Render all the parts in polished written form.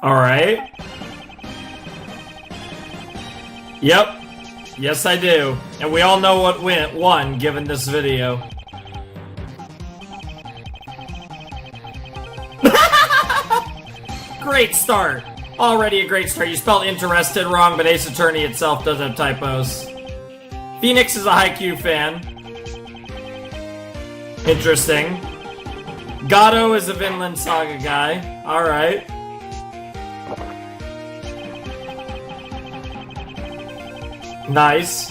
Alright. Yep. Yes, I do. And we all know what won, given this video. Great start. Already a great start. You spelled interested wrong, but Ace Attorney itself does have typos. Phoenix is a Haikyuu fan. Interesting. Gato is a Vinland Saga guy. Alright. Nice.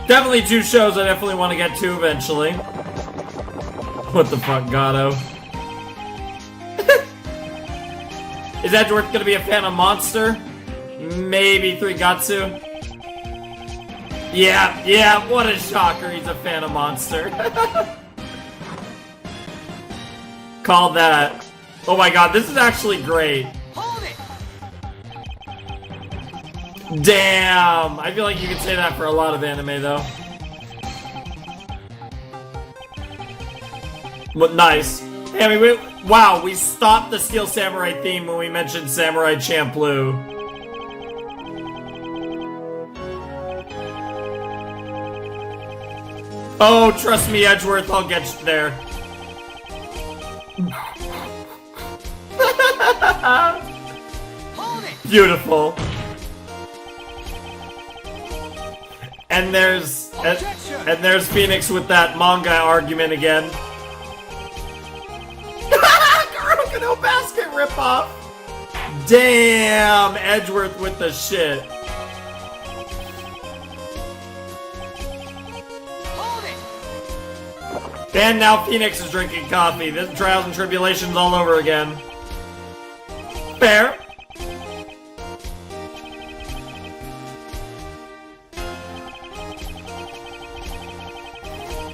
Definitely two shows I definitely want to get to eventually. What the fuck, Gato? Is Edgeworth gonna be a fan of Monster? Maybe 3Gatsu? Yeah, what a shocker, he's a fan of Monster. Called that. Oh my god, this is actually great. Hold it. Damn! I feel like you could say that for a lot of anime, though. But nice. Hey, I mean, wow, we stopped the Steel Samurai theme when we mentioned Samurai Champloo. Oh, trust me, Edgeworth, I'll get you there. Hold it. Beautiful. And there's Phoenix with that manga argument again. No basket ripoff. Damn, Edgeworth with the shit. Hold it. And now Phoenix is drinking coffee. This trials and tribulations all over again. Fair.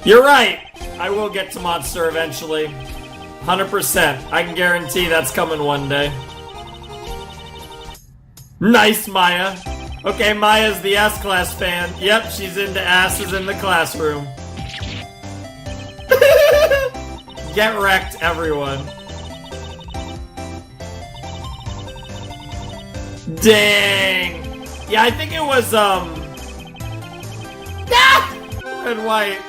You're right. I will get to Monster eventually. 100%. I can guarantee that's coming one day. Nice, Maya. Okay, Maya's the S-Class fan. Yep, she's into asses in the classroom. Get wrecked, everyone. Dang. Yeah, I think it was, Red White.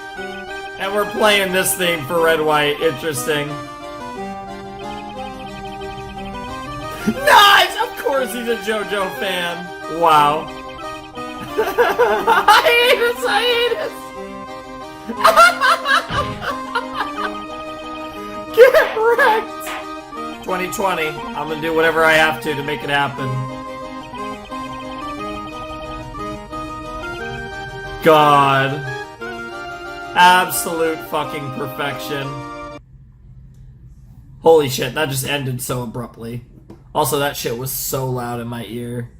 And we're playing this theme for Red White. Interesting. Nice! Of course he's a JoJo fan. Wow. Hiatus! Get wrecked! 2020. I'm gonna do whatever I have to make it happen. God. Absolute fucking perfection. Holy shit, that just ended so abruptly. Also, that shit was so loud in my ear.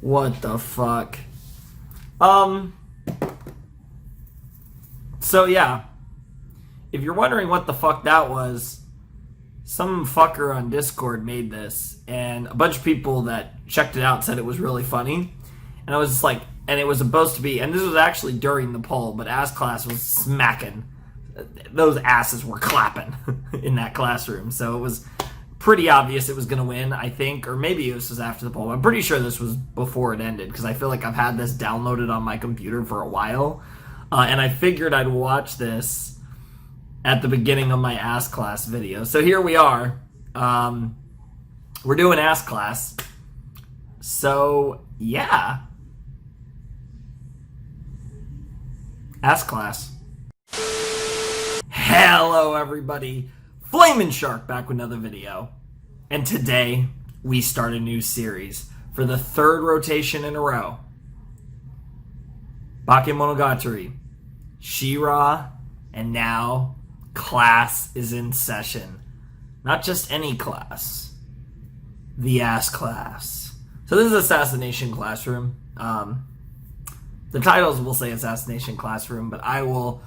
What the fuck? So yeah. If you're wondering what the fuck that was, some fucker on Discord made this, and a bunch of people that checked it out said it was really funny. And I was just like, and it was supposed to be, and this was actually during the poll, but Ass Class was smacking. Those asses were clapping in that classroom, so it was pretty obvious it was going to win, I think, or maybe this was after the poll. I'm pretty sure this was before it ended, because I feel like I've had this downloaded on my computer for a while, and I figured I'd watch this at the beginning of my Ass Class video. So here we are. We're doing Ass Class. So, yeah. Ass Class. Hello, everybody. Flamin' Shark back with another video. And today, we start a new series for the third rotation in a row. Bakemonogatari, She-Ra, and now class is in session. Not just any class. The Ass Class. So this is Assassination Classroom. The titles will say Assassination Classroom, but I will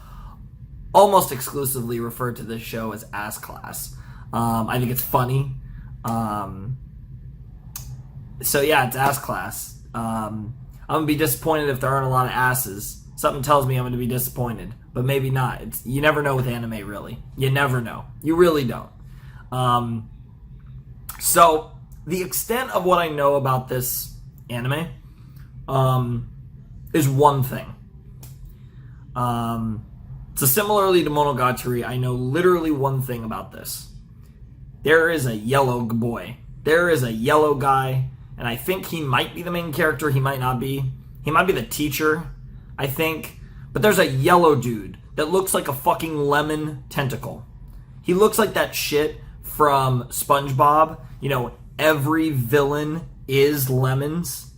almost exclusively refer to this show as Ass Class. I think it's funny. So yeah, it's Ass Class. I'm going to be disappointed if there aren't a lot of asses. Something tells me I'm going to be disappointed, but maybe not. You never know with anime, really. You never know. You really don't. So the extent of what I know about this anime is one thing. So similarly to Monogatari, I know literally one thing about this. There is a yellow boy. There is a yellow guy, and I think he might be the main character. He might not be. He might be the teacher, I think. But there's a yellow dude that looks like a fucking lemon tentacle. He looks like that shit from SpongeBob. You know, every villain is lemons.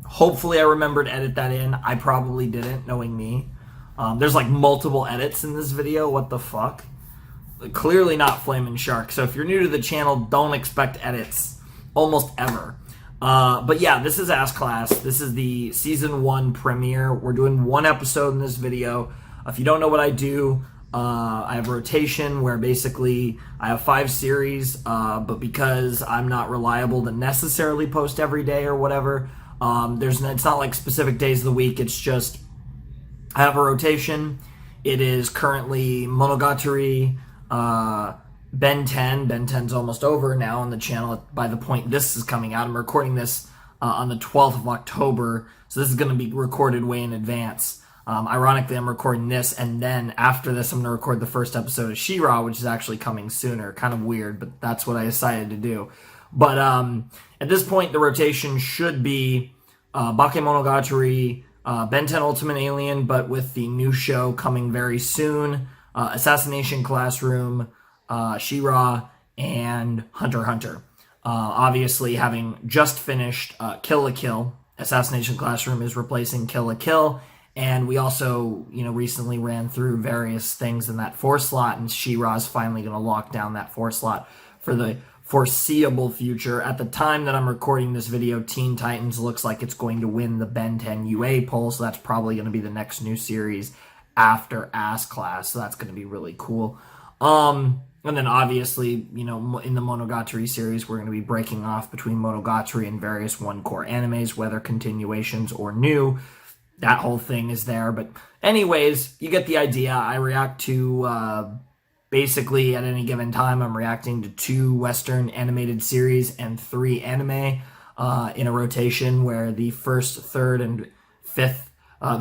Hopefully I remembered to edit that in. I probably didn't, knowing me. There's like multiple edits in this video. What the fuck? Clearly not Flamin' Shark. So if you're new to the channel, don't expect edits almost ever. But yeah, this is Ass Class. This is the season 1 premiere. We're doing 1 episode in this video. If you don't know what I do, I have rotation where basically I have 5 series, but because I'm not reliable to necessarily post every day or whatever, it's not like specific days of the week. It's just I have a rotation. It is currently Monogatari, Ben 10. Ben 10's almost over now on the channel by the point this is coming out. I'm recording this on the 12th of October, so this is going to be recorded way in advance. Ironically, I'm recording this, and then after this, I'm going to record the first episode of She-Ra, which is actually coming sooner. Kind of weird, but that's what I decided to do. But at this point, the rotation should be Bakemonogatari, Ben 10 Ultimate Alien, but with the new show coming very soon, Assassination Classroom, She-Ra, and Hunter x Hunter. Obviously, having just finished Kill la Kill, Assassination Classroom is replacing Kill la Kill, and we also, recently ran through various things in that 4 slot, and She-Ra is finally going to lock down that 4 slot for the foreseeable future. At the time that I'm recording this video, Teen Titans looks like it's going to win the Ben 10 UA poll, so that's probably going to be the next new series after Ass Class, so that's going to be really cool. And then obviously, in the Monogatari series, we're going to be breaking off between Monogatari and various one-core animes, whether continuations or new. That whole thing is there. But anyways, you get the idea. I react to, basically at any given time, I'm reacting to 2 Western animated series and 3 anime in a rotation where the first, third, and fifth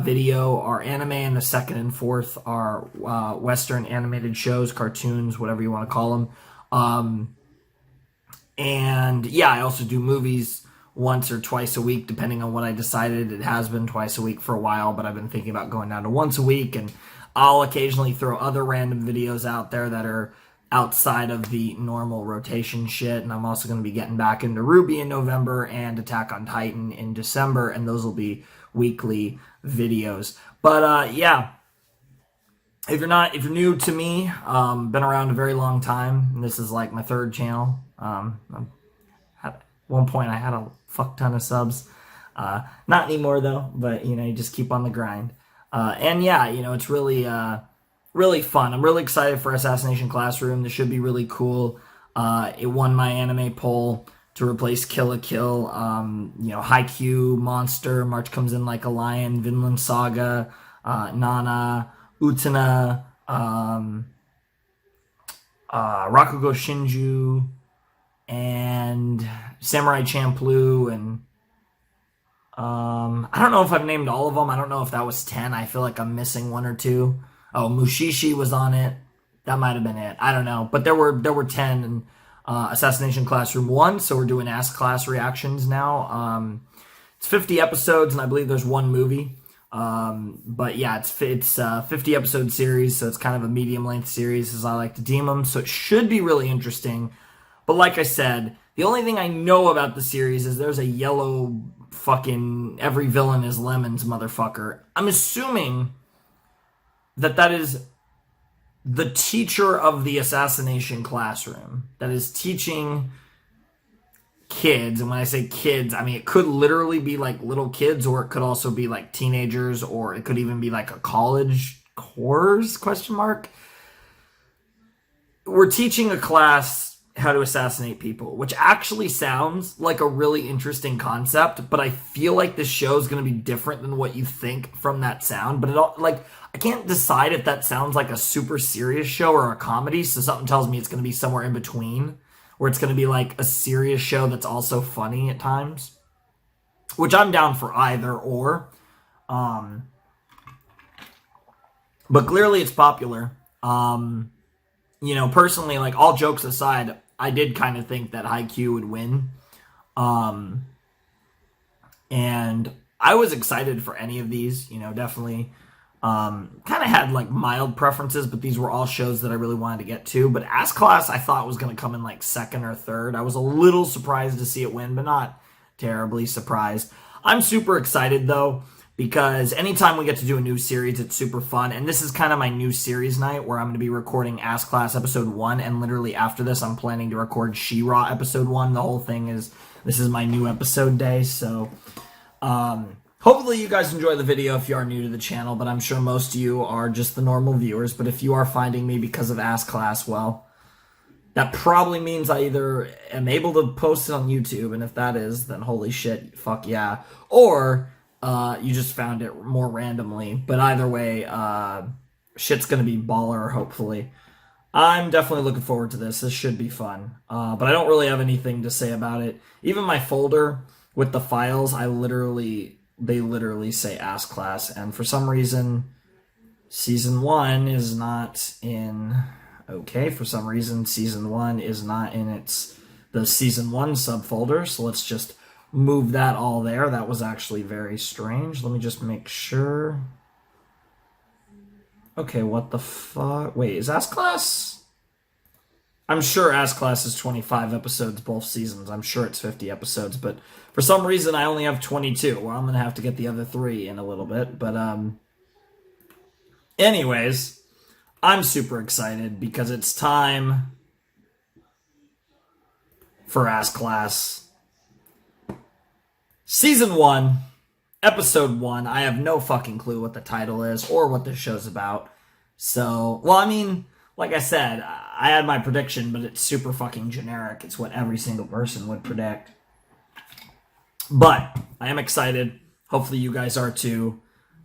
video are anime, and the second and fourth are Western animated shows, cartoons, whatever you want to call them. And yeah, I also do movies once or twice a week, depending on what I decided. It has been twice a week for a while, but I've been thinking about going down to once a week, and I'll occasionally throw other random videos out there that are outside of the normal rotation shit, and I'm also going to be getting back into Ruby in November and Attack on Titan in December, and those will be weekly videos. But yeah, if you're new to me, been around a very long time, and this is like my 3rd channel. At one point I had a fuck ton of subs, not anymore though, but you just keep on the grind. And yeah, it's really really fun. I'm really excited for Assassination Classroom. This should be really cool. It won my anime poll to replace Kill la Kill. Haikyuu, Monster, March Comes In Like a Lion, Vinland Saga, Nana, Utena, Rakugo Shinju, and Samurai Champloo, and I don't know if I've named all of them. I don't know if that was 10. I feel like I'm missing 1 or 2. Oh, Mushishi was on it. That might have been it. I don't know. But there were 10 in Assassination Classroom 1, so we're doing Ass Class reactions now. It's 50 episodes, and I believe there's 1 movie. But yeah, it's 50 episode series, so it's kind of a medium length series, as I like to deem them. So it should be really interesting. But like I said, the only thing I know about the series is there's a yellow fucking every villain is lemons motherfucker. I'm assuming that is the teacher of the Assassination Classroom that is teaching kids. And when I say kids, I mean it could literally be like little kids, or it could also be like teenagers, or it could even be like a college course, ? We're teaching a class how to assassinate people, which actually sounds like a really interesting concept, but I feel like this show is going to be different than what you think from that sound. But I can't decide if that sounds like a super serious show or a comedy, so something tells me it's going to be somewhere in between. where it's going to be like a serious show that's also funny at times, which I'm down for either or. But clearly it's popular. You know, personally, like, all jokes aside, I did kind of think that Haikyuu would win. And I was excited for any of these, you know, definitely. Kind of had like mild preferences, but these were all shows that I really wanted to get to. But Ass Class, I thought was going to come in like second or third. I was a little surprised to see it win, but not terribly surprised. I'm super excited though, because anytime we get to do a new series, it's super fun. And this is kind of my new series night where I'm going to be recording Ass Class episode 1. And literally after this, I'm planning to record She-Ra episode 1. The whole thing is, this is my new episode day. So, hopefully you guys enjoy the video if you are new to the channel, but I'm sure most of you are just the normal viewers. But if you are finding me because of Ass Class, well, that probably means I either am able to post it on YouTube, and if that is, then holy shit, fuck yeah. Or you just found it more randomly. But either way, shit's gonna be baller, hopefully. I'm definitely looking forward to this. This should be fun. But I don't really have anything to say about it. Even my folder with the files, they literally say Ass Class, and for some reason, Season 1 is not in... Okay, for some reason, Season 1 is not in the Season 1 subfolder, so let's just move that all there. That was actually very strange. Let me just make sure. Okay, what the fuck? Wait, is Ass Class? I'm sure Ass Class is 25 episodes both seasons. I'm sure it's 50 episodes, but for some reason I only have 22. Well, I'm going to have to get the other 3 in a little bit, but anyways, I'm super excited because it's time for Ass Class Season 1, Episode 1. I have no fucking clue what the title is or what this show's about. So, well, I mean, like I said, I had my prediction, but it's super fucking generic. It's what every single person would predict. But I am excited. Hopefully you guys are too.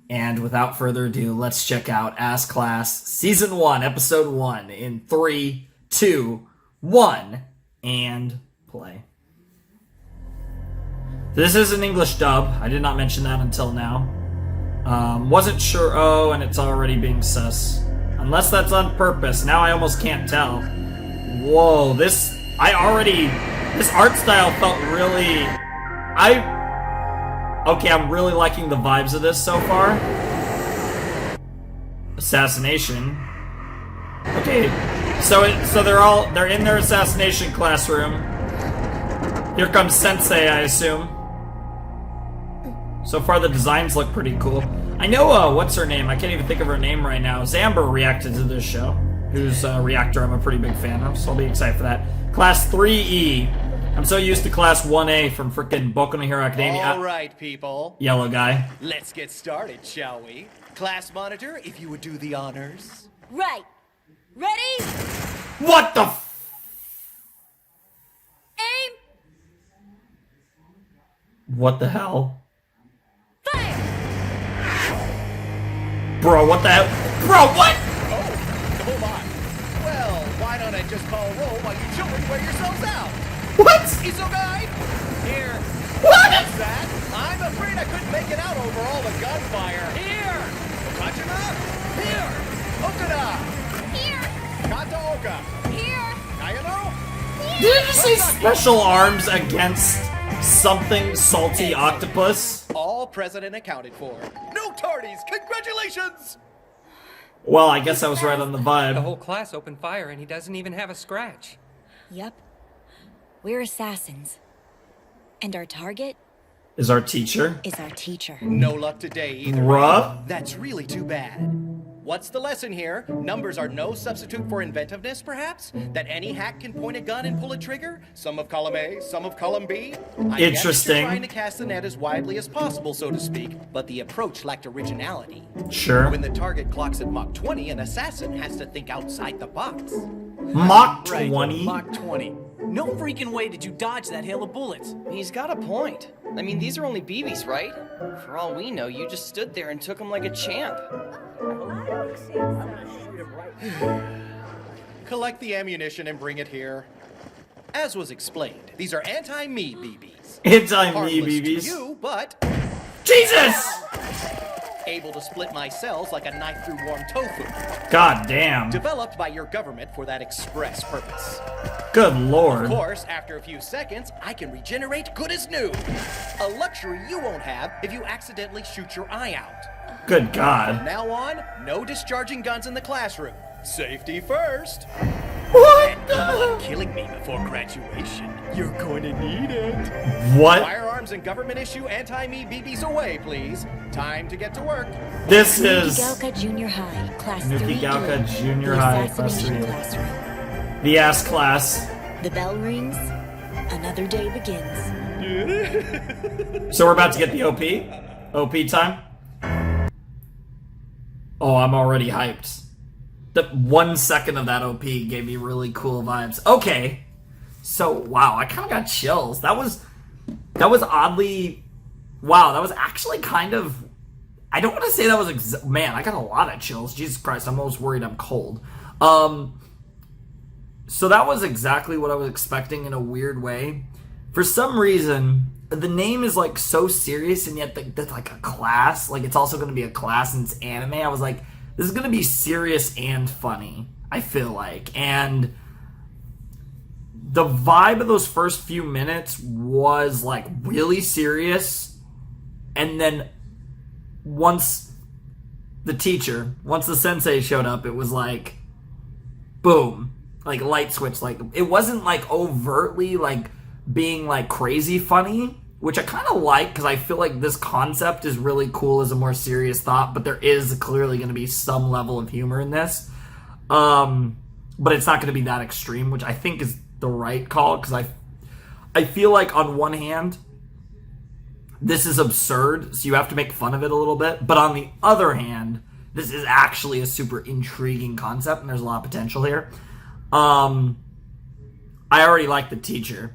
And without further ado, let's check out Ass Class Season 1, Episode 1 in 3, 2, 1, and play. This is an English dub. I did not mention that until now. Wasn't sure. Oh, and it's already being sus. Unless that's on purpose. Now I almost can't tell. Whoa, this art style felt really... Okay, I'm really liking the vibes of this so far. Assassination. Okay, so they're in their assassination classroom. Here comes Sensei, I assume. So far the designs look pretty cool. I know, what's her name? I can't even think of her name right now. Zamber reacted to this show, whose reactor I'm a pretty big fan of, so I'll be excited for that. Class 3E. I'm so used to Class 1A from frickin' Boku no Hero Academia. All right, people. Yellow guy. Let's get started, shall we? Class monitor, if you would do the honors. Right. Ready? What the Aim. What the hell? Fire. Bro, what the hell? Bro, what? Oh my. Well, why don't I just call roll while you children wear yourselves out? What? Isogai! Here. What? What's that? I'm afraid I couldn't make it out over all the gunfire. Here! Kachina? Here! Okada! Here. Kataoka! Here. Kayano? Did it just say special arms against something salty octopus? All present and accounted for. No tardies! Congratulations! Well, I guess I was right on the The vibe. whole class opened fire and he doesn't even have a scratch. Yep. We're assassins. And our target Is our teacher? is our teacher. No luck today either. Bruh? That's really too bad. What's the lesson here? Numbers are no substitute for inventiveness, perhaps? That any hack can point a gun and pull a trigger? Some of column A, some of column B? I guess Interesting. you're trying to cast the net as widely as possible, so to speak, but the approach lacked originality. Sure. When the target clocks at Mach 20, an assassin has to think outside the box. Mach Right, 20? Mach 20. No freaking way did you dodge that hail of bullets. He's got a point. I mean, these are only BBs, right? For all we know, you just stood there and took them like a champ. Collect the ammunition and bring it here. As was explained, these are anti-me BBs. Anti-me Harmless to BBs. you, but Jesus! able to split my cells like a knife through warm tofu. God damn. Developed by your government for that express purpose. Good Of lord. course, after a few seconds, I can regenerate good as new. A luxury you won't have if you accidentally shoot your eye out. Good From god. now on, no discharging guns in the classroom. Safety first. What Not the? killing me before graduation. You're going to need it. What? Firearms and government issue anti-me BBs away, please. Time to get to work. This is Nukigalka Junior High, Class 3E. Nukigalka Junior the High, Class Assassination 3E. classroom. the ass class. The bell rings. Another day begins. So we're about to get the OP? OP time? Oh, I'm already hyped. The 1 second of that OP gave me really cool vibes. Okay. So, wow, I kind of got chills. That was oddly... Wow, that was actually kind of... I don't want to say that was... Man, I got a lot of chills. Jesus Christ, I'm almost worried I'm cold. So that was exactly what I was expecting in a weird way. For some reason, the name is like so serious, and yet that's like a class. Like it's also going to be a class, and it's anime. I was like, this is going to be serious and funny, I feel like. And the vibe of those first few minutes was like really serious. And then once the sensei showed up, it was like, boom. Like light switch. Like it wasn't like overtly like being like crazy funny, which I kind of like because I feel like this concept is really cool as a more serious thought, but there is clearly going to be some level of humor in this. But it's not going to be that extreme, which I think is the right call because I feel like on one hand this is absurd, so you have to make fun of it a little bit, but on the other hand, this is actually a super intriguing concept and there's a lot of potential here. I already like the teacher.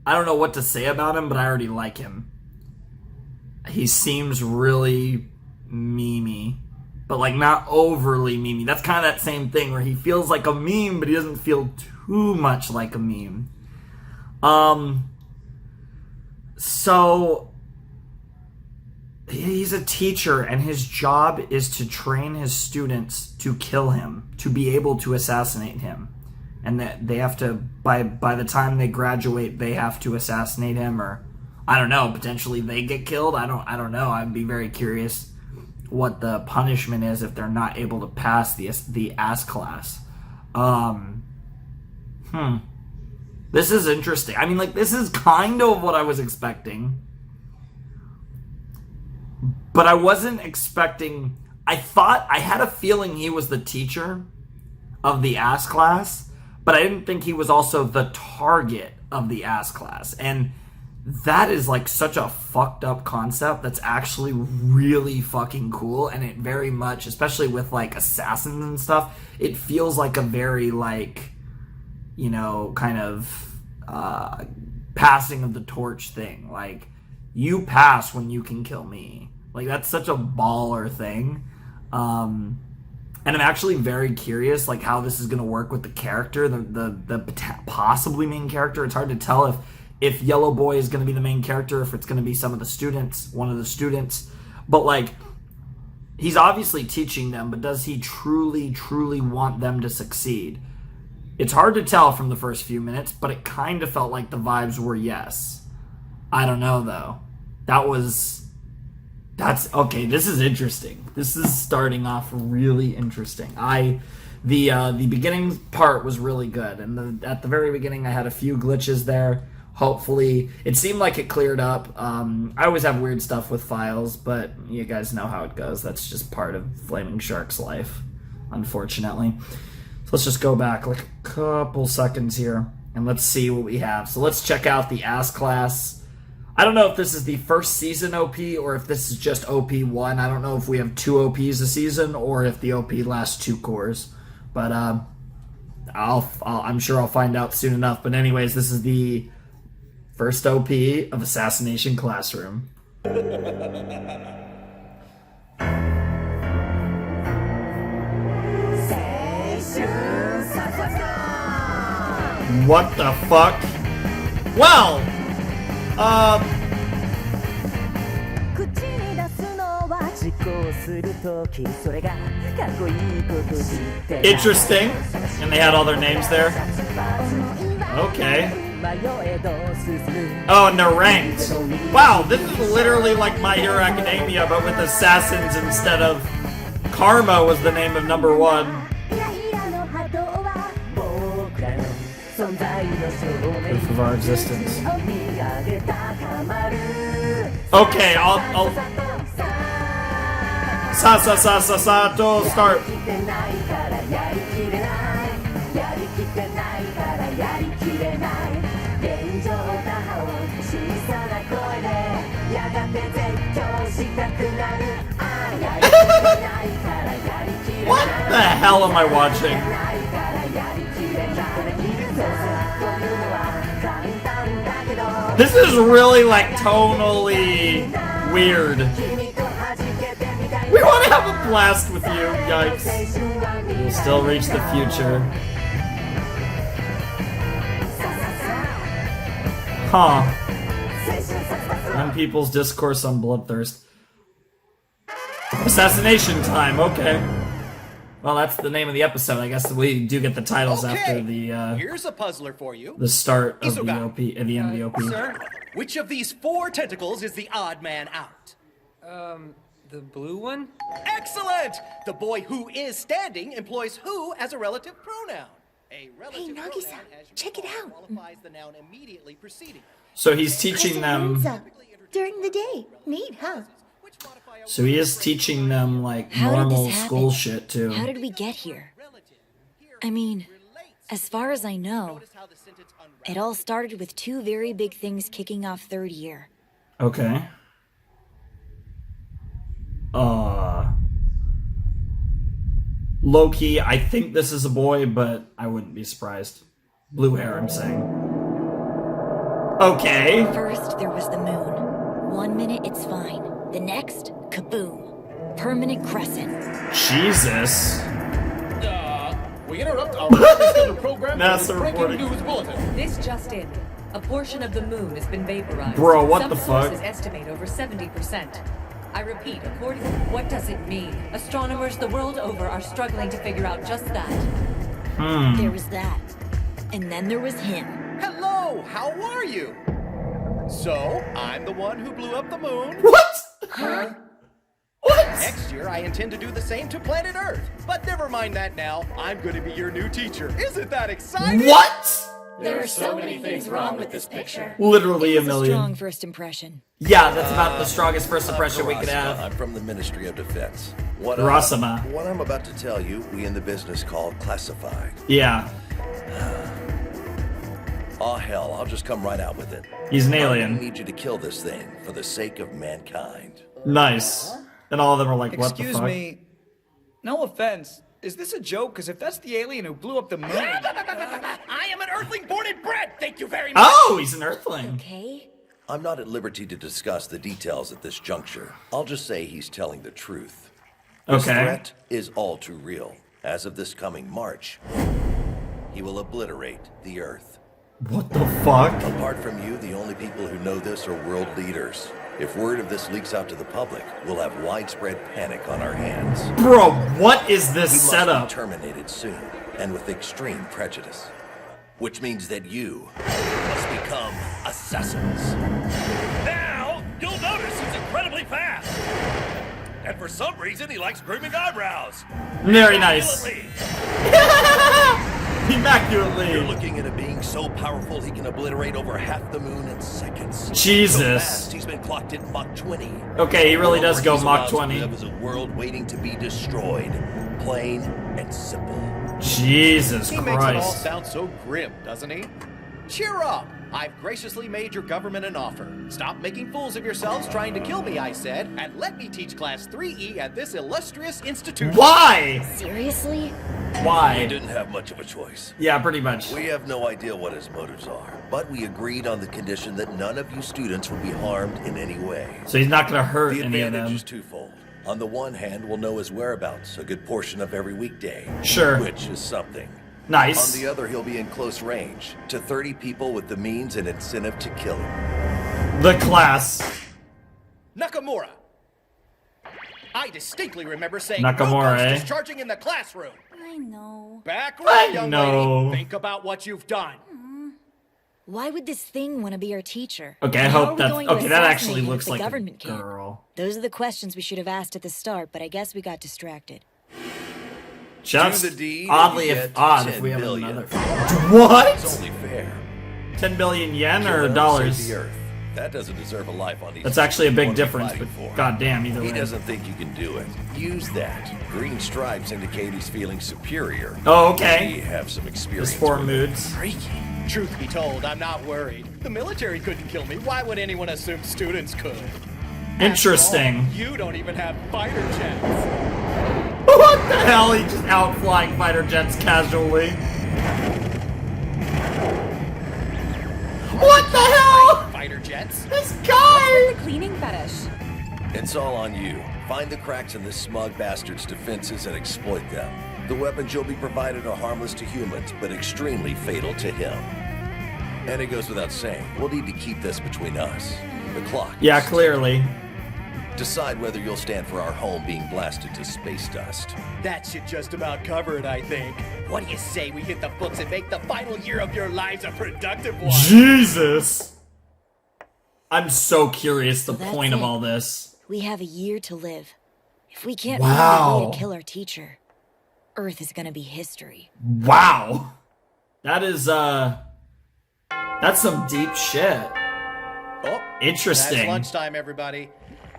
I don't know what to say about him, but I already like him. He seems really memey, but like not overly memey. That's kind of that same thing where he feels like a meme, but he doesn't feel too much like a meme. So he's a teacher, and his job is to train his students to kill him, to be able to assassinate him. And that they have to, by the time they graduate, they have to assassinate him, or I don't know, potentially they get killed. I don't know. I'd be very curious what the punishment is if they're not able to pass the ass class. This is interesting. I mean, like, this is kind of what I was expecting, but I wasn't expecting. I had a feeling he was the teacher of the ass class, but I didn't think he was also the target of the ass class. And that is like such a fucked up concept that's actually really fucking cool. And it very much, especially with like assassins and stuff, it feels like a very like, you know, kind of passing of the torch thing. Like, you pass when you can kill me. Like, that's such a baller thing. And I'm actually very curious, like, how this is going to work with the character, the possibly main character. It's hard to tell if Yellow Boy is going to be the main character, if it's going to be some of the students, one of the students. But, like, he's obviously teaching them, but does he truly, truly want them to succeed? It's hard to tell from the first few minutes, but it kind of felt like the vibes were yes. I don't know, though. That's okay. This is interesting. This is starting off really interesting. The beginning part was really good, and at the very beginning, I had a few glitches there. Hopefully, it seemed like it cleared up. I always have weird stuff with files, but you guys know how it goes. That's just part of Flaming Shark's life, unfortunately. So let's just go back like a couple seconds here, and let's see what we have. So let's check out the ass class. I don't know if this is the first season OP or if this is just OP1. I don't know if we have 2 OPs a season or if the OP lasts 2 cores. But I'm sure I'll find out soon enough. But anyways, this is the first OP of Assassination Classroom. What the fuck? Well, interesting. And they had all their names there. Okay. Oh, and they're ranked. Wow, this is literally like My Hero Academia, but with assassins instead of... Karma was the name of number 1. Proof of our existence. Okay, I'll... Sato, start. What the hell am I watching? This is really like tonally weird. We want to have a blast with you, yikes. We'll still reach the future. Huh. Young people's discourse on bloodthirst. Assassination time, okay. Well, that's the name of the episode. I guess we do get the titles after the here's a puzzler for you. the start of the Isoga. OP, at the end of the OP. Sir? Which of these 4 tentacles is the odd man out? The blue one? Excellent! The boy who is standing employs who as a relative pronoun. A relative Nagi-san, pronoun, as you check it recall, out. qualifies the noun immediately preceding. So he's teaching them. During the day. Neat, huh? Which modify a So he is teaching them like How did normal this happen? school shit too. How did we get here? relative. Here, I mean, relates. as far as I know, Notice how the sentence unravels. it all started with 2 very big things kicking off 3rd year. Okay. Low-key, I think this is a boy, but I wouldn't be surprised. Blue hair, I'm saying. Okay. First, there was the moon. 1 minute, it's fine. The next, kaboom. Permanent crescent. Jesus. We interrupt our scheduled program NASA for this reporting. breaking news bulletin. This just in. A portion of the moon has been vaporized. Bro, what Some the fuck? sources estimate over 70%. I repeat, according... What does it mean? Astronomers the world over are struggling to figure out just that. There was that. And then there was him. Hello, how are you? So, I'm the one who blew up the moon. What? What? Next year, I intend to do the same to planet Earth. But never mind that now. I'm going to be your new teacher. Isn't that exciting? What? There are so many things wrong with this picture. Literally a It's a million. strong first impression. Yeah, that's about the strongest first impression we could Rasama. have. I'm from the Ministry of Defense. What Rasama. what I'm about to tell you, we in the business call classified. Yeah, Oh hell, I'll just come right out with it. he's an I alien. need you to kill this thing for the sake of mankind. Nice. And all of them are like, what the Excuse fuck? me. No offense. Is this a joke? Because if that's the alien who blew up the moon... I am an Earthling born and bred. Thank you very much. Oh, he's an Earthling. Okay? I'm not at liberty to discuss the details at this juncture. I'll just say he's telling the truth. This Okay. threat is all too real. As of this coming March, he will obliterate the Earth. What the fuck? Apart from you, the only people who know this are world leaders. If word of this leaks out to the public, we'll have widespread panic on our hands. Bro, what is this He must setup? be terminated soon, and with extreme prejudice. Which means that you must become assassins. Now, you'll notice he's incredibly fast. And for some reason, he likes grooming eyebrows. Very nice. Immaculately. You're Immaculately. looking at a being so powerful he can obliterate over half the moon in seconds. So Jesus. fast, he's been clocked at Mach 20. Okay, he really does go He's Mach allowed to 20. live as a world waiting to be destroyed. Plain and simple. Jesus He makes it all Christ. sound so grim, doesn't he? Cheer up! I've graciously made your government an offer. Stop making fools of yourselves trying to kill me, I said, and let me teach Class 3E at this illustrious institution. Why? Seriously? We Why? didn't have much of a choice. Yeah, pretty much. We have no idea what his motives are, but we agreed on the condition that none of you students would be harmed in any way. So he's not gonna hurt The any of advantage them. is twofold. On the one hand, we'll know his whereabouts a good portion of every weekday. Sure. Which is something. Nice. On the other, he'll be in close range to 30 people with the means and incentive to kill him. The class. Nakamura. I distinctly remember saying Nakamura, no ghost eh? discharging in the classroom. I know. Back I right, young know. lady. Think about what you've done. Why would this thing want to be our teacher? Okay, I And how are hope we that's going to okay. That assassinate actually him if looks the like a government can't? girl. Those are the questions we should have asked at the start, but I guess we got distracted. Just Do the deed oddly and if get odd if 10 we have billion. another. It's What? only fair. 10 billion yen Kill or him, save dollars? the Earth. That doesn't deserve a life on these. That's actually a big What are we difference, fighting but for? goddamn, either He way. doesn't think you can do it. Use that. Green stripes indicate he's feeling superior. Oh, We okay. have some experience. There's 4 with moods. Truth be told, I'm not worried. The military couldn't kill me. Why would anyone assume students could? Interesting. After all, you don't even have fighter jets. What the hell? He just out flying fighter jets casually. What the hell? Fighter jets? This guy! The cleaning fetish. It's all on you. Find the cracks in this smug bastard's defenses and exploit them. The weapons you'll be provided are harmless to humans, but extremely fatal to him. And it goes without saying, we'll need to keep this between us. The clock. Yeah, is clearly. Decide whether you'll stand for our home being blasted to space dust. That should just about cover it, I think. What do you say we hit the books and make the final year of your lives a productive one? Jesus! I'm so curious the That's point of it. all this. We have a year to live. If we can't Wow. find a way to kill our teacher, Earth is gonna be history. Wow. That is, that's some deep shit. Oh, Interesting. That's lunchtime, everybody.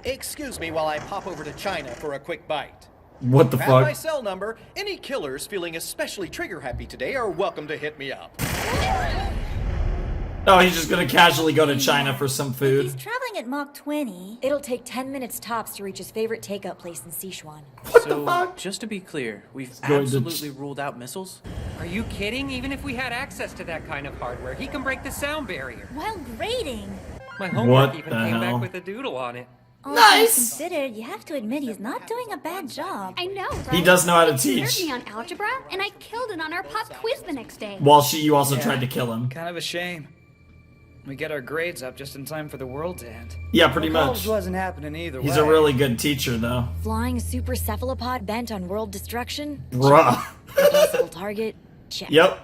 Excuse me while I pop over to China for a quick bite. What the Have my fuck? cell number. Any killers feeling especially trigger happy today are welcome to hit me up. Oh, he's just gonna casually go to China for some He's food. traveling at Mach 20. It'll take 10 minutes tops to reach his favorite takeout place in Sichuan. What So, the fuck? just to be clear, we've going to- absolutely ruled out missiles? Are you kidding? Even if we had access to that kind of hardware, he can break the sound barrier. While grading. My homework What even the came hell? back with a doodle on it. All Nice! things considered, you have to admit he's not doing a bad job. I know, right? He does know how to He teach. scared me on algebra, and I killed it on our pop quiz the next day. While you also Yeah. tried to kill him. Kind of a shame. We get our grades up just in time for the world to end. Yeah, pretty Well, much. college wasn't happening either He's way. a really good teacher, though. Flying a super cephalopod bent on world destruction? Bruh. Impossible target? Check. Yep.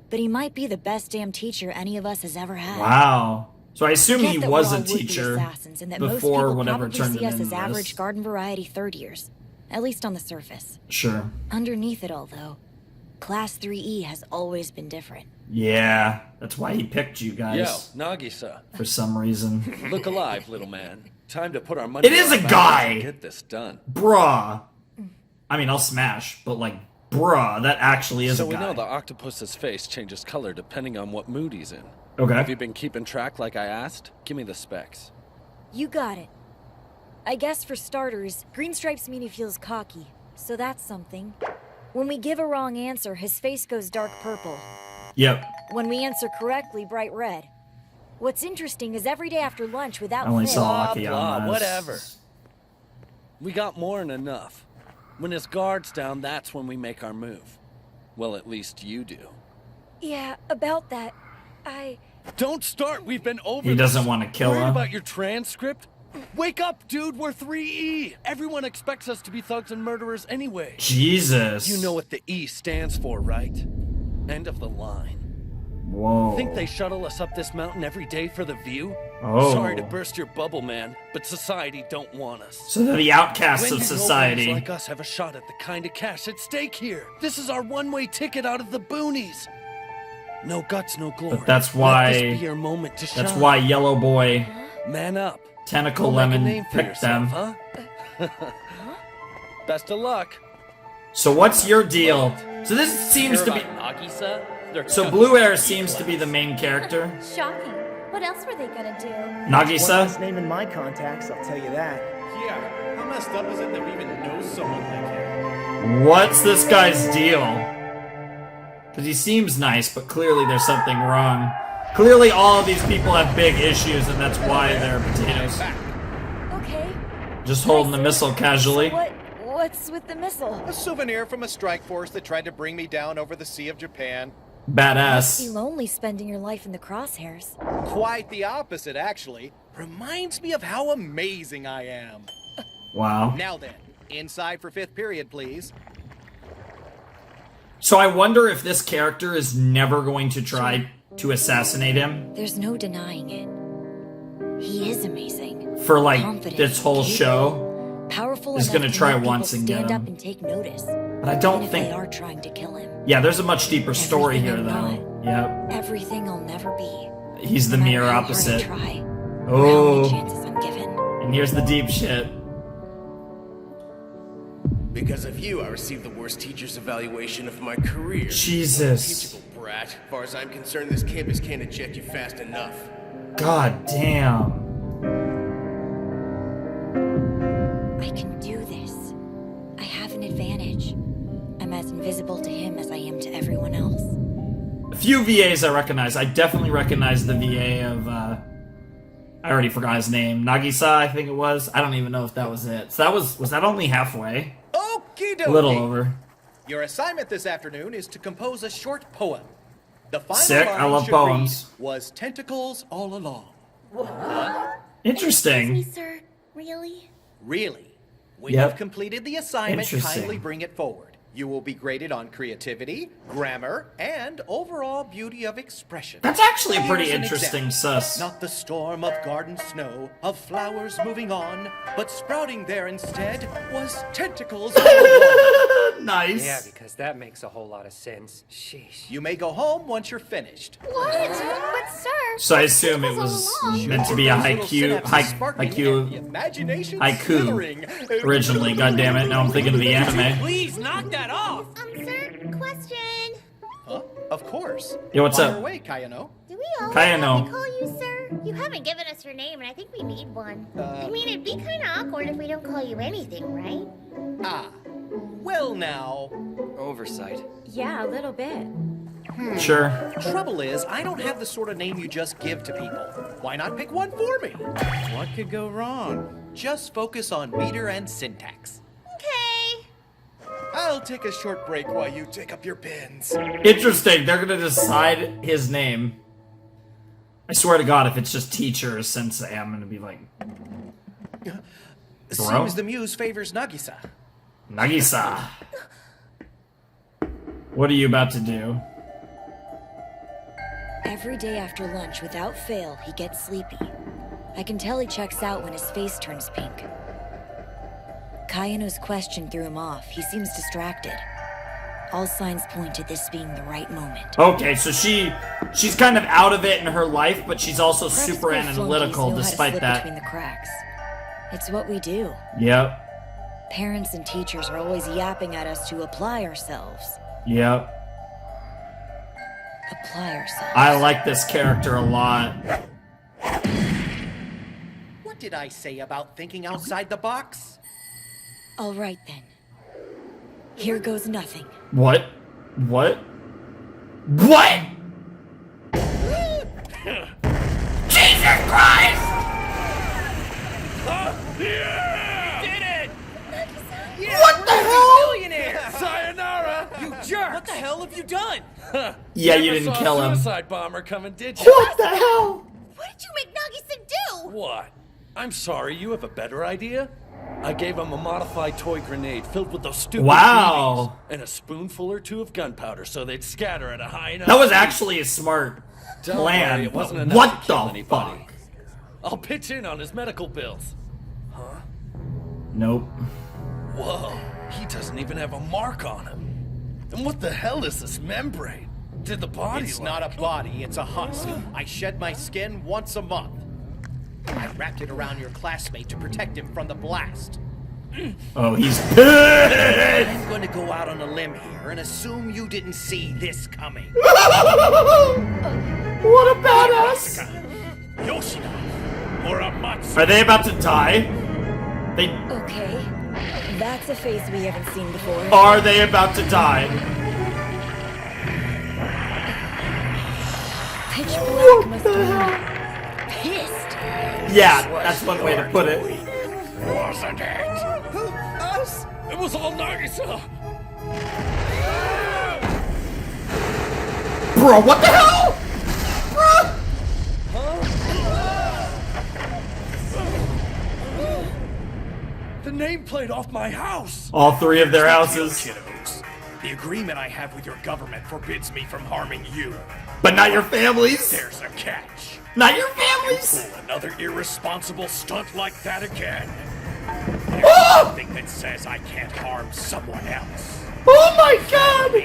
But he might be the best damn teacher any of us has ever had. Wow. So I assume Get he that was we're a all would-be teacher assassins and that most before people whatever probably turned see him us as into average this. garden variety third years. At least on the surface. Sure. Underneath it all, though, Class 3E has always been different. Yeah, that's why he picked you guys. Yo, Nagisa. For some reason. Look alive, little man. Time to put our money It is where a our guy! mouths and get this done. Bruh. I mean, I'll smash, but like, bruh, that actually is So a we guy. know the octopus's face changes color depending on what mood he's in. Okay. Have you been keeping track like I asked? Give me the specs. You got it. I guess for starters, green stripes mean he feels cocky, so that's something. When we give a wrong answer, his face goes dark purple. Yep. When we answer correctly, bright red. What's interesting is every day after lunch without I only fail, saw Aki Blah, on this. whatever. We got more than enough. When his guard's down, that's when we make our move. Well, at least you do. Yeah, about that, Don't start. We've been over. He doesn't this. want to kill Worried him. about your transcript? Wake up, dude. We're 3E. Everyone expects us to be thugs and murderers anyway. Jesus. You know what the E stands for, right? End of the line. Whoa. Think they shuttle us up this mountain every day for the view? Oh. Sorry to burst your bubble, man, but society don't want us. So they're the outcasts When of do society. nobodies like us have a shot at the kind of cash at stake here? This is our one-way ticket out of the boonies. No guts, no glory. But that's Let why. this be your moment to That's shine. why Yellow Boy, Man up. Tentacle Go make a Lemon name for picked them. yourself, huh? Best of luck. So what's your deal? So this seems to be. Nagisa? So Blue Air seems to be the main character. Shocking. What else were they gonna do? Nagisa? Name in my contacts, I'll tell you that. Yeah, how messed up is it that we even know someone like him? What's this guy's deal? Because he seems nice, but clearly there's something wrong. Clearly all of these people have big issues, and that's why they're potatoes. okay. Just holding the missile casually. So what What's with the missile? A souvenir from a strike force that tried to bring me down over the Sea of Japan. Must be Badass. lonely spending your life in the crosshairs. Quite the opposite, actually. Reminds me of how amazing I am. Wow. Now then, inside for 5th period, please. So I wonder if this character is never going to try to assassinate him There's no denying it. He is amazing. for like Confident, this whole capable, show. Powerful Is enough gonna to try make once people and get stand him. up and take notice. But I don't even if think. they are trying to kill him. Yeah, there's a much deeper story here, Everything I'm though. Yep. Everything I'll never be. He's the No matter mirror how hard I opposite. try, or how Oh. many chances I'm given. And here's the deep shit. Because of you, I received the worst teacher's evaluation of my career. Jesus. Teachable brat. As far as I'm concerned, this campus can't eject you fast enough. God damn. I can do this. I have an advantage. I'm as invisible to him as I am to everyone else. A few VAs I recognize. I definitely recognize the VA of, I already forgot his name. Nagisa, I think it was. I don't even know if that was it. So that was that only halfway? Okie dokie. A little over. Your assignment this afternoon is to compose a short poem. The final Sick, line I love should poems. read, was tentacles all along. Interesting. Excuse me, sir. Really? Really? When Yep. you've completed the assignment, Interesting. kindly bring it forward. You will be graded on creativity, grammar, and overall beauty of expression. That's actually a pretty Here's an interesting example. sus. Not the storm of garden snow, of flowers moving on, but sprouting there instead was tentacles all along. Nice. Yeah, because that makes a whole lot of sense. Sheesh. You may go home once you're finished. What? But sir. So I assume it was meant to be a haiku originally. God damn it! Now I'm thinking of the anime. Please knock that off. Sir, question. Huh? Of course. Yo, what's Fire up? away, Kayano. Do we always Kayano. have to call you sir? You haven't given us your name, and I think we need one. I mean, it'd be kind of awkward if we don't call you anything, right? Ah. Well, now. Oversight. Yeah, a little bit. Sure. Trouble is, I don't have the sort of name you just give to people. Why not pick one for me? What could go wrong? Just focus on meter and syntax. Okay. I'll take a short break while you take up your pens. Interesting. They're gonna decide his name. I swear to God, if it's just teacher or sensei, I'm gonna be like, bro? Seems the muse favors Nagisa. Nagisa. What are you about to do? Every day after lunch, without fail, he gets sleepy. I can tell he checks out when his face turns pink. Kayano's question threw him off. He seems distracted. All signs point to this being the right moment. Okay, so she's kind of out of it in her life, but she's also Prep super school analytical flunkies know how to despite slip that. between the cracks. It's what we do. Yep. Parents and teachers are always yapping at us to apply ourselves. Yep. Apply ourselves. I like this character a lot. What did I say about thinking outside the box? All right then. Here goes nothing. What? What? What? Jesus Christ! Did it! What the hell? Millionaire! Sayonara! You jerk! What the hell have you done? Yeah, you Never didn't saw kill him. Suicide bomber coming, did you? What the hell? What did you make Nagisa do? What? I'm sorry, you have a better idea? I gave him a modified toy grenade filled with those stupid Wow. BBs and a spoonful or two of gunpowder so they'd scatter at a high enough That was speed. actually a smart Don't plan. worry, it wasn't but enough what to kill the anybody. fuck? I'll pitch in on his medical bills. Nope. Whoa, he doesn't even have a mark on him. And what the hell is this membrane? Did the body It's like? not a body, it's a husk. I shed my skin once a month. I wrapped it around your classmate to protect him from the blast. Oh, he's pissed! I'm going to go out on a limb here and assume you didn't see this coming. What a badass! Yoshida, or Amatsu. Are they about to die? They Okay. That's a face we haven't seen before. are they about to die? Pitch Black must be pissed. Yeah, that's one way to put it. Wasn't it? Who? Us? It was all Nagisa! Bro, what the hell? Bro! The nameplate off my house! All three of their houses. Kiddos, the agreement I have with your government forbids me from harming you. But not your families. There's a catch. Not your families. Pull another irresponsible stunt like that again. Oh! Something that says I can't harm someone else. Oh my god!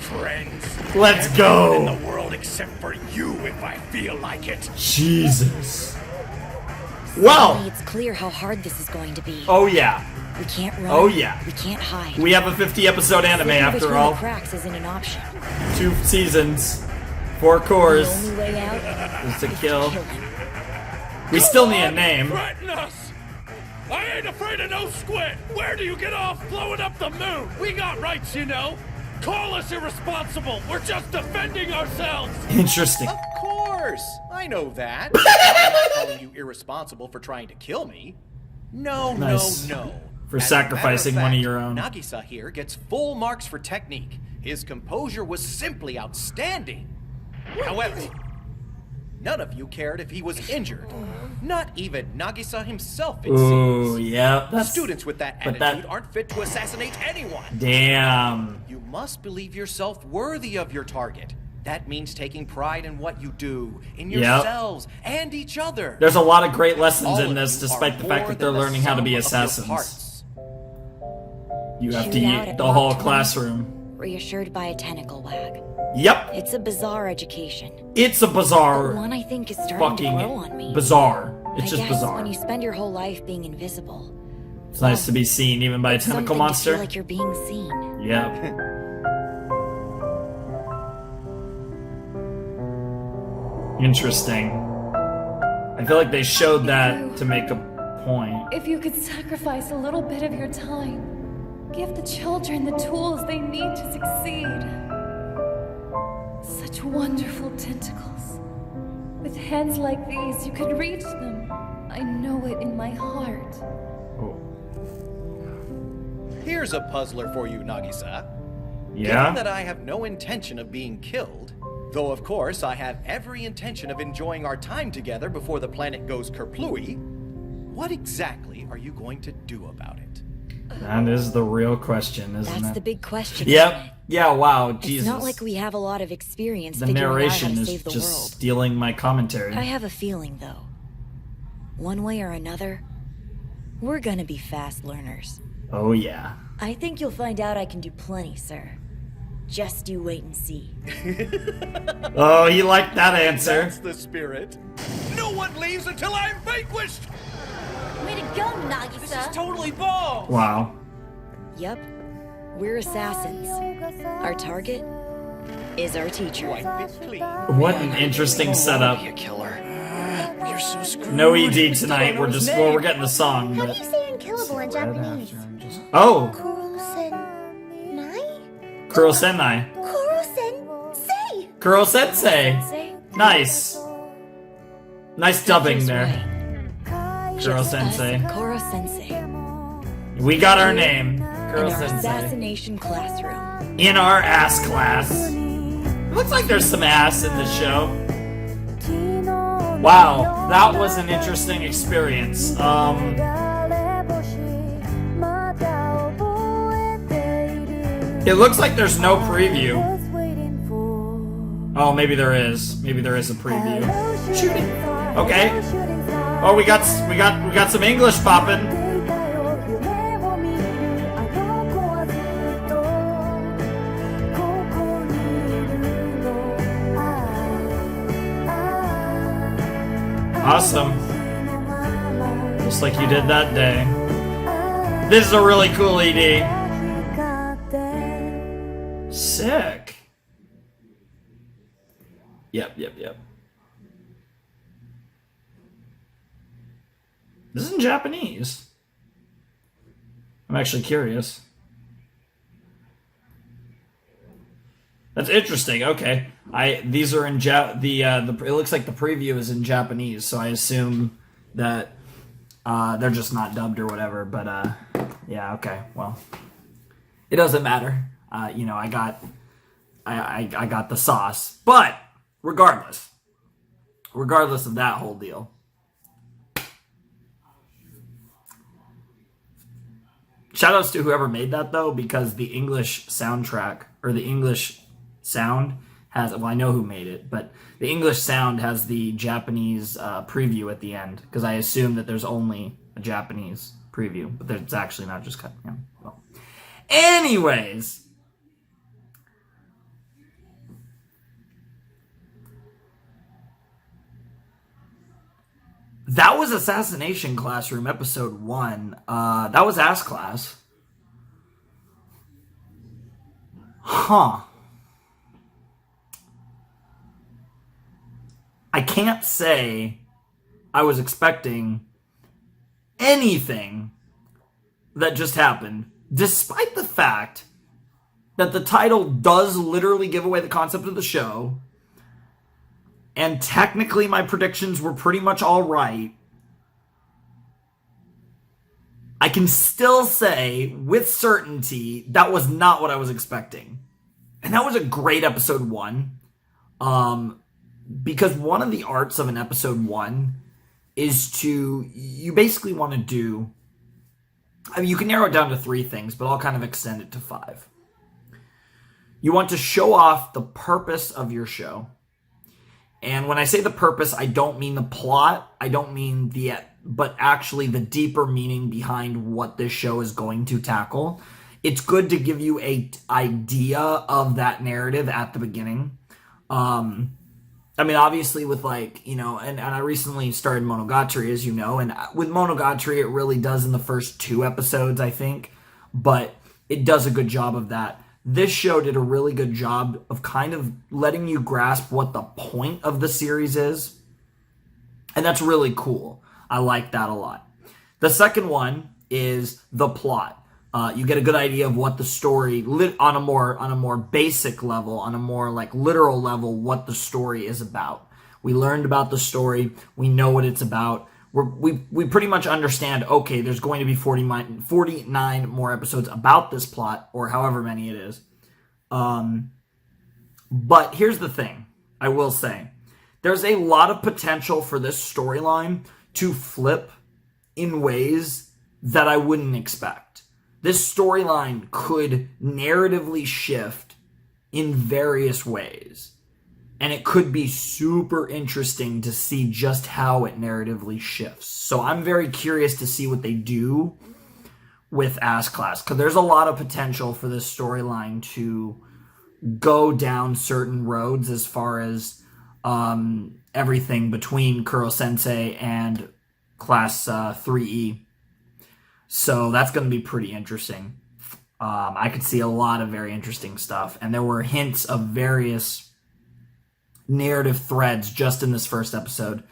Friends. Let's everyone go. in the world except for you if I feel like it. Jesus. Well. Suddenly it's clear how hard this is going to be. Oh yeah. We can't run. Oh yeah. We can't hide. We have a 50-episode anime Slipping after between all. The cracks isn't an option. 2 seasons, 4 cores. The only way out is to kill. We still need a name. Threaten us! I ain't afraid of no squid! Where do you get off blowing up the moon? We got rights, you know! Call us irresponsible! We're just defending ourselves! Interesting. Of course! I know that. I'm not calling you irresponsible for trying to kill me. No, Nice. no. For As a sacrificing matter one of fact, your own. Nagisa here gets full marks for technique. His composure was simply outstanding. However, none of you cared if he was injured. Not even Nagisa himself, it Ooh, seems. yeah. That's, Students with that but attitude that- aren't fit to assassinate anyone. Damn. You must believe yourself worthy of your target. That means taking pride in what you do, in Yep. yourselves, and each other. There's a lot of great lessons All in of this, you despite are the fact more that they're than the learning how to be sum of your assassins. parts. You have to Shoot out eat at the whole Mach 20. classroom. Reassured by a tentacle wag. Yep. It's a bizarre education. It's a But bizarre, one I think is starting to grow on me. fucking bizarre. It's I just guess bizarre. when you spend your whole life being invisible, It's nice to be seen even by a it's tentacle something to monster. feel like you're being seen. Yep. Interesting. I feel like they showed that to make a point. If you could sacrifice a little bit of your time, give the children the tools they need to succeed. Such wonderful tentacles. With hands like these, you could reach them. I know it in my heart. Here's a puzzler for you, Nagisa. Yeah? Given that I have no intention of being killed, though of course I have every intention of enjoying our time together before the planet goes kerplooey, what exactly are you going to do about it? That is the real question, isn't it? That's the big question. Yep. Yeah, wow, Jesus. It's not like we have a lot of experience The figuring out how narration to is save the just world. stealing my commentary. I have a feeling, though. One way or another, we're gonna be fast learners. Oh, yeah. I think you'll find out I can do plenty, sir. Just you wait and see. Oh, you like that answer. That's the spirit. No one leaves until I'm vanquished! Way to go, Nagisa. This is totally balls. Wow. Yep. We're assassins. Our target is our teacher. What an interesting setup. Be a killer. We're so screwed. No ED tonight. We're Don't know his just, well, name. we're getting the song, How do but. you say unkillable in Japanese? Oh! Kurosenai? Kuro Senai. Kuro-sensei! Kuro Sensei. Say, Nice. Nice dubbing just there. right. Kuro Just us Sensei. and Koro Sensei. We got our name. In Kuro our Sensei. assassination classroom. In our ass class. It looks like there's some ass in this show. Wow, that was an interesting experience. It looks like there's no preview. Oh, maybe there is. Maybe there is a preview. Shooting. Okay. Oh, we got some English popping. Awesome. Just like you did that day. This is a really cool ED. Sick. Yep. This is in Japanese. I'm actually curious. That's interesting. Okay, these are in it looks like the preview is in Japanese, so I assume that they're just not dubbed or whatever. But Yeah, okay. Well, it doesn't matter. I got the sauce. But regardless of that whole deal, shoutouts to whoever made that though, because the English soundtrack or the English sound has, well, I know who made it, but the English sound has the Japanese preview at the end, because I assume that there's only a Japanese preview, but it's actually not just cut. Yeah, well. Anyways, that was Assassination Classroom episode 1. That was Ass Class. Huh. I can't say I was expecting anything that just happened, despite the fact that the title does literally give away the concept of the show, and technically my predictions were pretty much all right. I can still say with certainty that was not what I was expecting. And that was a great episode 1. Because one of the arts of an episode 1 is you basically want to do, I mean, you can narrow it down to 3 things, but I'll kind of extend it to 5. You want to show off the purpose of your show. And when I say the purpose, I don't mean the plot. I don't mean but actually the deeper meaning behind what this show is going to tackle. It's good to give you an idea of that narrative at the beginning. I mean, obviously with and I recently started Monogatari, as you know, and with Monogatari, it really does in the first 2 episodes, I think, but it does a good job of that. This show did a really good job of kind of letting you grasp what the point of the series is, and that's really cool. I like that a lot. The second one is the plot. You get a good idea of what the story, on a more basic level, on a more literal level, what the story is about. We learned about the story. We know what it's about. We pretty much understand, okay, there's going to be 49 more episodes about this plot, or however many it is. But here's the thing, I will say. There's a lot of potential for this storyline to flip in ways that I wouldn't expect. This storyline could narratively shift in various ways. And it could be super interesting to see just how it narratively shifts. So I'm very curious to see what they do with Ass Class, because there's a lot of potential for this storyline to go down certain roads as far as everything between Kuro Sensei and Class 3E. So that's going to be pretty interesting. I could see a lot of very interesting stuff. And there were hints of various narrative threads just in this first episode.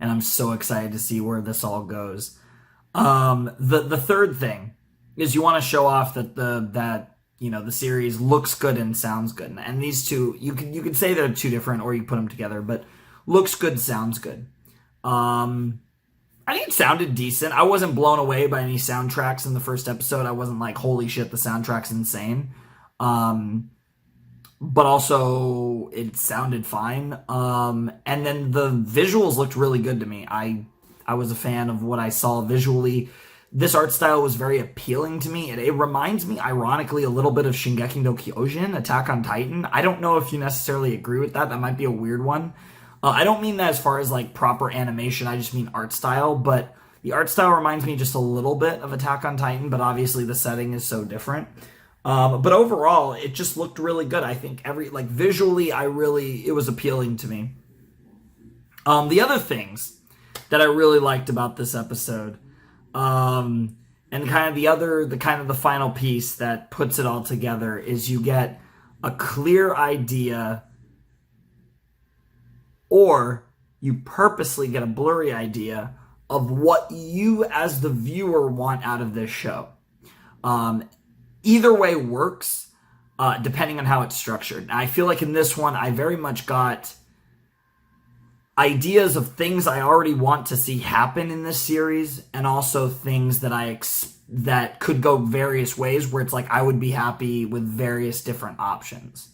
And I'm so excited to see where this all goes. The third thing is you want to show off that the series looks good and sounds good. And these two, you can say they're 2 different, or you put them together, but looks good, sounds good. I think it sounded decent. I wasn't blown away by any soundtracks in the first episode. I wasn't like, holy shit, the soundtrack's insane. But also, it sounded fine. And then the visuals looked really good to me. I was a fan of what I saw visually. This art style was very appealing to me. It reminds me, ironically, a little bit of Shingeki no Kyojin, Attack on Titan. I don't know if you necessarily agree with that. That might be a weird one. I don't mean that as far as proper animation, I just mean art style, but the art style reminds me just a little bit of Attack on Titan, but obviously the setting is so different. But overall, it just looked really good. I think visually, it was appealing to me. The other things that I really liked about this episode, and kind of the final piece that puts it all together, is you get a clear idea, or you purposely get a blurry idea of what you as the viewer want out of this show. Either way works, depending on how it's structured. I feel like in this one, I very much got ideas of things I already want to see happen in this series, and also things that that could go various ways, where it's like I would be happy with various different options.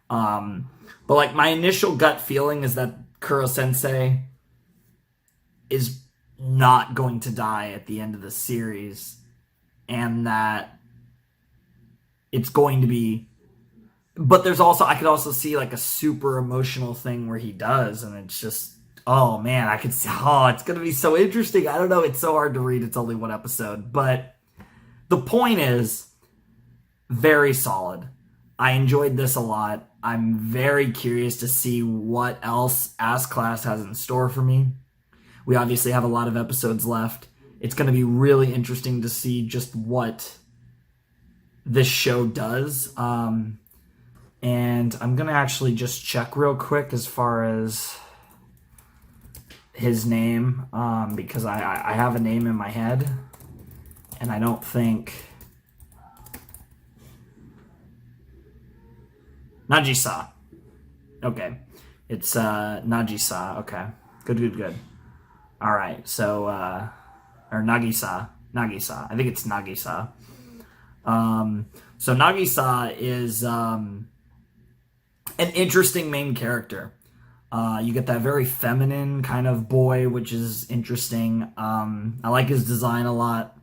But like my initial gut feeling is that Kuro-sensei is not going to die at the end of the series, and that it's going to be, but there's also, I could also see like a super emotional thing where he does, and it's just, oh man, I could see, oh, it's going to be so interesting. I don't know, it's so hard to read, it's only one episode, but the point is, very solid. I enjoyed this a lot. I'm very curious to see what else Ass Class has in store for me. We obviously have a lot of episodes left. It's going to be really interesting to see just what this show does. And I'm going to actually just check real quick as far as his name, because I have a name in my head, and I don't think... Nagisa. Okay. It's Nagisa. Okay. Good. Alright, so, or Nagisa. I think it's Nagisa. So Nagisa is an interesting main character. You get that very feminine kind of boy, which is interesting. I like his design a lot.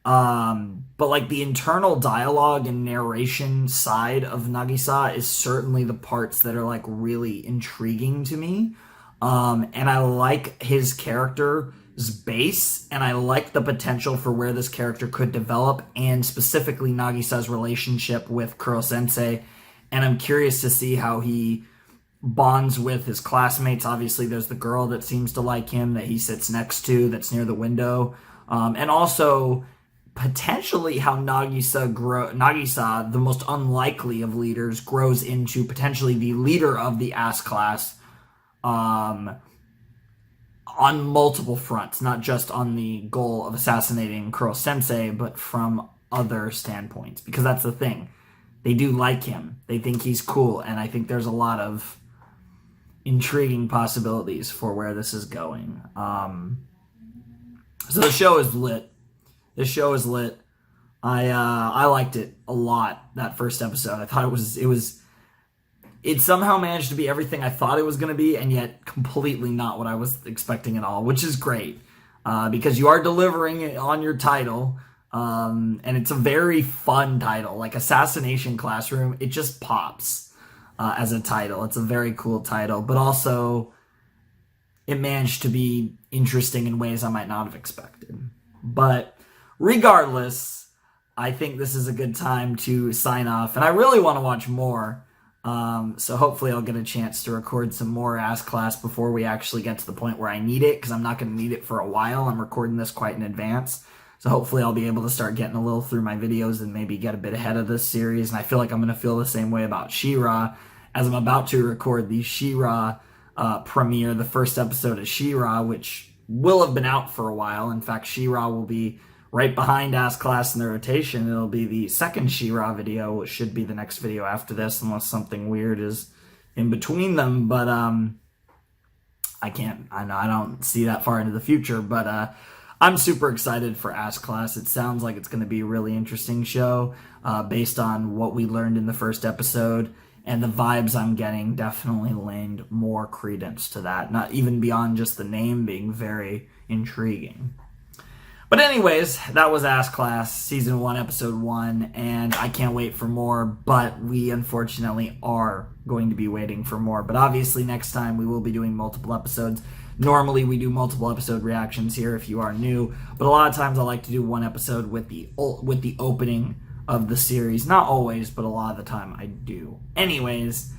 But like the internal dialogue and narration side of Nagisa is certainly the parts that are like really intriguing to me. And I like his character's base, and I like the potential for where this character could develop, and specifically Nagisa's relationship with Kuro-sensei. And I'm curious to see how he bonds with his classmates. Obviously, there's the girl that seems to like him that he sits next to that's near the window. And also potentially how Nagisa, the most unlikely of leaders, grows into potentially the leader of the Ass Class on multiple fronts, not just on the goal of assassinating Kuro-sensei, but from other standpoints. Because that's the thing. They do like him. They think he's cool, and I think there's a lot of intriguing possibilities for where this is going. So the show is lit. This show is lit. I liked it a lot, that first episode. I thought it somehow managed to be everything I thought it was going to be, and yet completely not what I was expecting at all, which is great. Because you are delivering it on your title, and it's a very fun title. Like Assassination Classroom, it just pops as a title. It's a very cool title, but also it managed to be interesting in ways I might not have expected. But regardless, I think this is a good time to sign off, and I really want to watch more. So hopefully I'll get a chance to record some more Ass Class before we actually get to the point where I need it, because I'm not going to need it for a while. I'm recording this quite in advance. So hopefully I'll be able to start getting a little through my videos and maybe get a bit ahead of this series. And I feel like I'm going to feel the same way about She-Ra, as I'm about to record the She-Ra premiere, the first episode of She-Ra, which will have been out for a while. In fact, She-Ra will be right behind Ass Class in the rotation. It'll be the second She-Ra video, which should be the next video after this, unless something weird is in between them. But I don't see that far into the future, but I'm super excited for Ass Class. It sounds like it's going to be a really interesting show based on what we learned in the first episode, and the vibes I'm getting definitely lend more credence to that, not even beyond just the name being very intriguing. But anyways, that was Ass Class, Season 1, Episode 1, and I can't wait for more, but we unfortunately are going to be waiting for more. But obviously next time we will be doing multiple episodes. Normally we do multiple episode reactions here if you are new, but a lot of times I like to do one episode with the opening of the series. Not always, but a lot of the time I do. Anyways,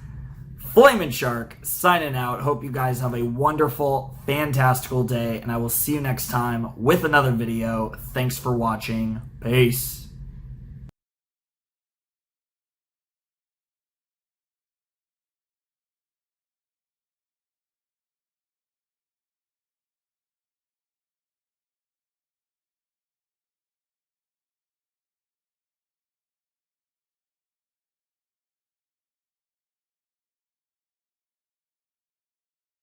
Flamin' Shark signing out. Hope you guys have a wonderful, fantastical day, and I will see you next time with another video. Thanks for watching. Peace.